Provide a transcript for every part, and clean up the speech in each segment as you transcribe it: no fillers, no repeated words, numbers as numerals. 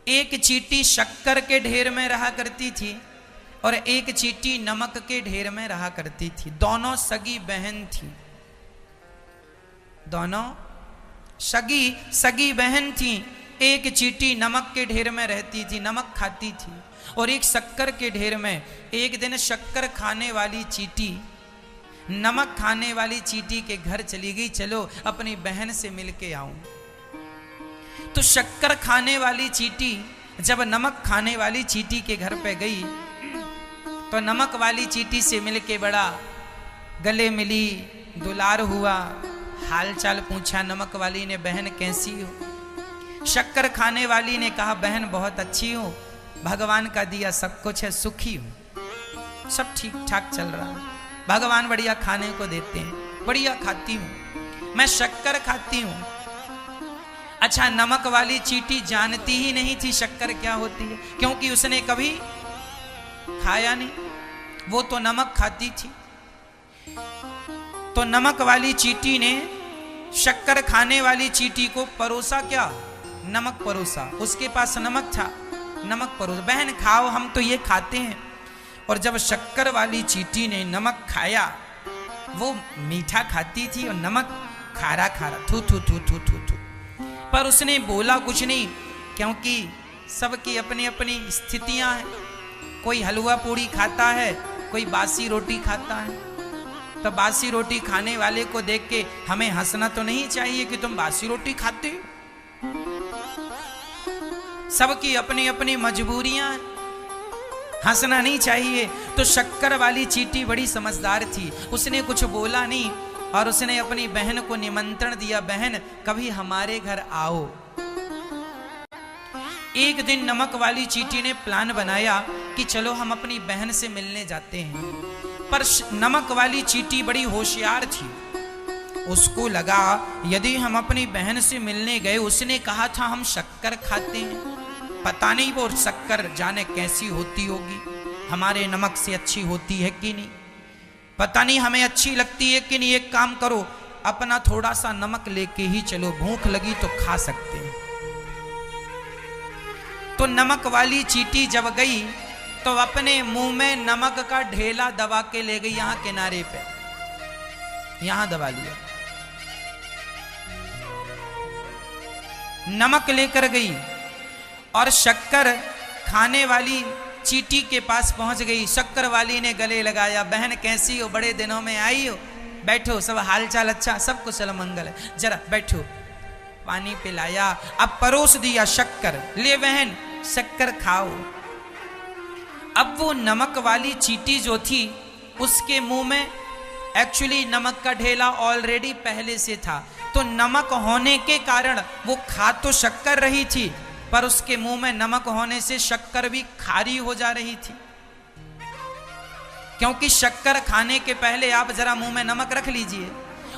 एक चींटी शक्कर के ढेर में रहा करती थी और एक चींटी नमक के ढेर में रहा करती थी। दोनों सगी बहन थी, दोनों सगी बहन थी। एक चींटी नमक के ढेर में रहती थी, नमक खाती थी, और एक शक्कर के ढेर में। एक दिन शक्कर खाने वाली चींटी नमक खाने वाली चींटी के घर चली गई, चलो अपनी बहन से मिलके आऊं। तो शक्कर खाने वाली चींटी जब नमक खाने वाली चींटी के घर पे गई तो नमक वाली चींटी से मिलके बड़ा गले मिली, दुलार हुआ, हाल चाल पूछा नमक वाली ने, बहन कैसी हो। शक्कर खाने वाली ने कहा बहन बहुत अच्छी हूँ, भगवान का दिया सब कुछ है, सुखी हूँ, सब ठीक ठाक चल रहा है, भगवान बढ़िया खाने को देते हैं, बढ़िया खाती हूँ, मैं शक्कर खाती हूँ। अच्छा, नमक वाली चींटी जानती ही नहीं थी शक्कर क्या होती है, क्योंकि उसने कभी खाया नहीं, वो तो नमक खाती थी। तो नमक वाली चींटी ने शक्कर खाने वाली चींटी को परोसा, क्या नमक परोसा, उसके पास नमक था, नमक परोसा, बहन खाओ हम तो ये खाते हैं। और जब शक्कर वाली चींटी ने नमक खाया, वो मीठा खाती थी और नमक खारा खारा, थू थू थू थू थू थू, पर उसने बोला कुछ नहीं, क्योंकि सबकी अपनी अपनी स्थितियां हैं। कोई हलवा पूड़ी खाता है, कोई बासी रोटी खाता है। तो बासी रोटी खाने वाले को देख के हमें हंसना तो नहीं चाहिए कि तुम बासी रोटी खाते हो। सबकी अपनी अपनी मजबूरियां हैं, हंसना नहीं चाहिए। तो शक्कर वाली चींटी बड़ी समझदार थी, उसने कुछ बोला नहीं और उसने अपनी बहन को निमंत्रण दिया, बहन कभी हमारे घर आओ। एक दिन नमक वाली चींटी ने प्लान बनाया कि चलो हम अपनी बहन से मिलने जाते हैं, पर नमक वाली चींटी बड़ी होशियार थी। उसको लगा यदि हम अपनी बहन से मिलने गए, उसने कहा था हम शक्कर खाते हैं, पता नहीं वो शक्कर जाने कैसी होती होगी, हमारे नमक से अच्छी होती है कि नहीं, पता नहीं हमें अच्छी लगती है कि नहीं। एक काम करो, अपना थोड़ा सा नमक लेके ही चलो, भूख लगी तो खा सकते हैं। तो नमक वाली चींटी जब गई तो अपने मुंह में नमक का ढेला दबा के ले गई, यहां किनारे पे, यहां दबा लिया, नमक लेकर गई और शक्कर खाने वाली चींटी के पास पहुंच गई। शक्कर वाली ने गले लगाया, बहन कैसी हो, बड़े दिनों में आई हो, बैठो, सब हालचाल अच्छा, सब कुशल मंगल है, जरा बैठो। पानी पिलाया, अब परोस दिया शक्कर, ले बहन शक्कर खाओ। अब वो नमक वाली चींटी जो थी, उसके मुंह में एक्चुअली नमक का ढेला ऑलरेडी पहले से था, तो नमक होने के कारण वो खा तो शक्कर रही थी, पर उसके मुंह में नमक होने से शक्कर भी खारी हो जा रही थी। क्योंकि शक्कर खाने के पहले आप जरा मुंह में नमक रख लीजिए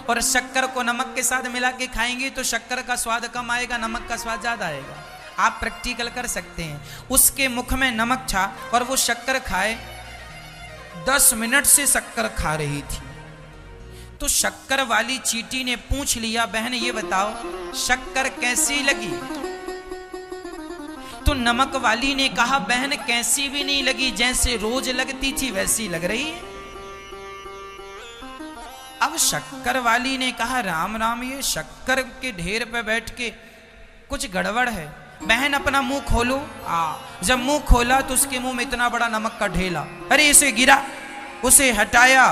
और शक्कर को नमक के साथ मिला के खाएंगे तो शक्कर का स्वाद कम आएगा, नमक का स्वाद ज्यादा आएगा। आप प्रैक्टिकल कर सकते हैं। उसके मुख में नमक था और वो शक्कर खाए, 10 मिनट से शक्कर खा रही थी। तो शक्कर वाली चींटी ने पूछ लिया, बहन ये बताओ शक्कर कैसी लगी। तो नमक वाली ने कहा, बहन कैसी भी नहीं लगी, जैसे रोज लगती थी वैसी लग रही है। अब शक्कर वाली ने कहा, राम राम, ये शक्कर के ढेर पे बैठ के कुछ गड़बड़ है, बहन अपना मुंह खोलो। जब मुंह खोला तो उसके मुंह में इतना बड़ा नमक का ढेला, अरे इसे गिरा, उसे हटाया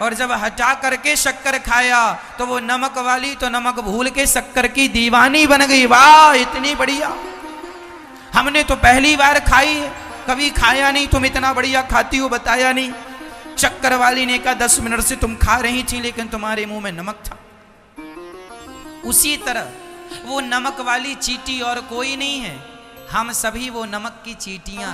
और जब हटा करके शक्कर खाया तो वो नमक वाली तो नमक भूल के शक्कर की दीवानी बन गई। वाह इतनी बढ़िया, हमने तो पहली बार खाई है, कभी खाया नहीं, तुम इतना बढ़िया खाती हो बताया नहीं। शक्कर वाली ने कहा, 10 मिनट से तुम खा रही थी लेकिन तुम्हारे मुंह में नमक था। उसी तरह वो नमक वाली चींटी और कोई नहीं है, हम सभी वो नमक की चींटियां।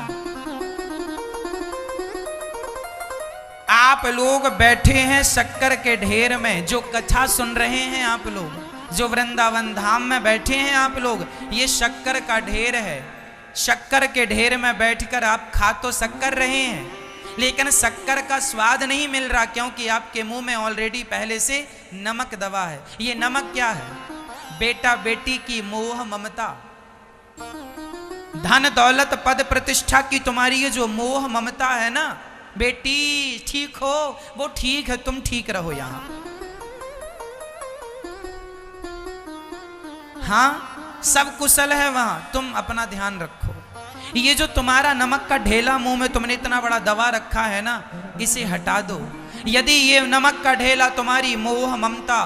आप लोग बैठे हैं शक्कर के ढेर में, जो कथा सुन रहे हैं आप लोग, जो वृंदावन धाम में बैठे हैं आप लोग, ये शक्कर का ढेर है। शक्कर के ढेर में बैठकर आप खा तो शक्कर रहे हैं, लेकिन शक्कर का स्वाद नहीं मिल रहा, क्योंकि आपके मुंह में ऑलरेडी पहले से नमक दबा है। ये नमक क्या है? बेटा बेटी की मोह ममता, धन दौलत पद प्रतिष्ठा की तुम्हारी ये जो मोह ममता है ना, बेटी ठीक हो, वो ठीक है, तुम ठीक रहो यहां। हाँ सब कुशल है वहां, तुम अपना ध्यान रखो। ये जो तुम्हारा नमक का ढेला मुंह में तुमने इतना बड़ा दबा रखा है ना, इसे हटा दो। यदि ये नमक का ढेला तुम्हारी मोह ममता,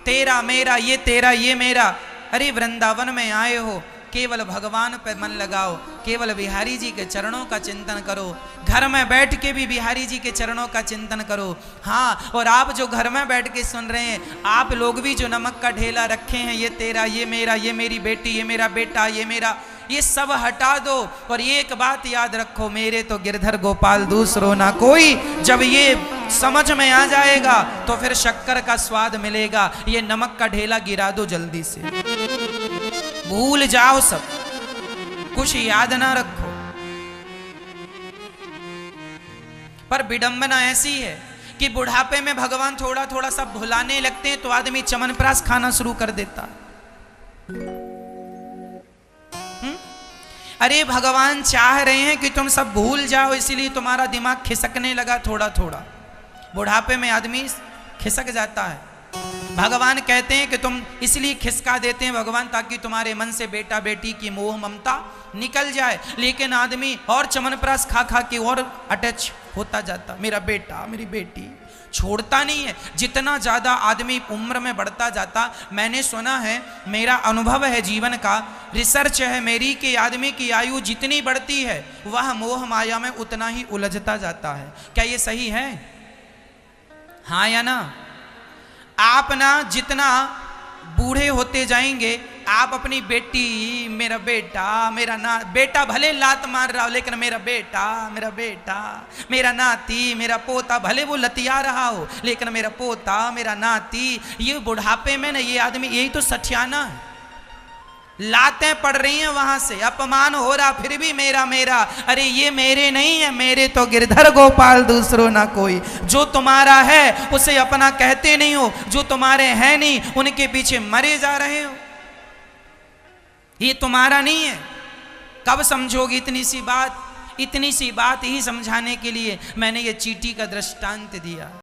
तेरा मेरा, ये तेरा ये मेरा, अरे वृंदावन में आए हो, केवल भगवान पर मन लगाओ, केवल बिहारी जी के चरणों का चिंतन करो, घर में बैठ के भी बिहारी जी के चरणों का चिंतन करो। हाँ, और आप जो घर में बैठ के सुन रहे हैं, आप लोग भी जो नमक का ढेला रखे हैं, ये तेरा ये मेरा, ये मेरी बेटी, ये मेरा बेटा, ये मेरा, ये सब हटा दो। और एक बात याद रखो, मेरे तो गिरधर गोपाल दूसरो ना कोई। जब ये समझ में आ जाएगा तो फिर शक्कर का स्वाद मिलेगा। ये नमक का ढेला गिरा दो जल्दी से, भूल जाओ सब कुछ, याद ना रखो। पर विडंबना ऐसी है कि बुढ़ापे में भगवान थोड़ा थोड़ा सब भुलाने लगते हैं तो आदमी चमनप्राश खाना शुरू कर देता। अरे भगवान चाह रहे हैं कि तुम सब भूल जाओ, इसीलिए तुम्हारा दिमाग खिसकने लगा थोड़ा थोड़ा। बुढ़ापे में आदमी खिसक जाता है। भगवान कहते हैं कि तुम इसलिए खिसका देते हैं भगवान, ताकि तुम्हारे मन से बेटा बेटी की मोह ममता निकल जाए। लेकिन आदमी और चमनप्राश खा खा के और अटैच होता जाता, मेरा बेटा मेरी बेटी, छोड़ता नहीं है। जितना ज़्यादा आदमी उम्र में बढ़ता जाता, मैंने सुना है, मेरा अनुभव है जीवन का, रिसर्च है मेरी, कि आदमी की आयु जितनी बढ़ती है वह मोह माया में उतना ही उलझता जाता है। क्या ये सही है? हाँ या ना? आप ना जितना बूढ़े होते जाएंगे, आप अपनी बेटी, मेरा बेटा, मेरा ना बेटा भले लात मार रहा हो, लेकिन मेरा बेटा मेरा बेटा, मेरा नाती, मेरा पोता, भले वो लतिया रहा हो, लेकिन मेरा पोता मेरा नाती, ये बुढ़ापे में ना ये आदमी, यही तो सठियाना है। लातें पड़ रही हैं वहां से, अपमान हो रहा, फिर भी मेरा मेरा। अरे ये मेरे नहीं है, मेरे तो गिरधर गोपाल दूसरो ना कोई। जो तुम्हारा है उसे अपना कहते नहीं हो, जो तुम्हारे हैं नहीं उनके पीछे मरे जा रहे हो। ये तुम्हारा नहीं है। कब समझोगे इतनी सी बात? इतनी सी बात ही समझाने के लिए मैंने ये चींटी का दृष्टांत दिया।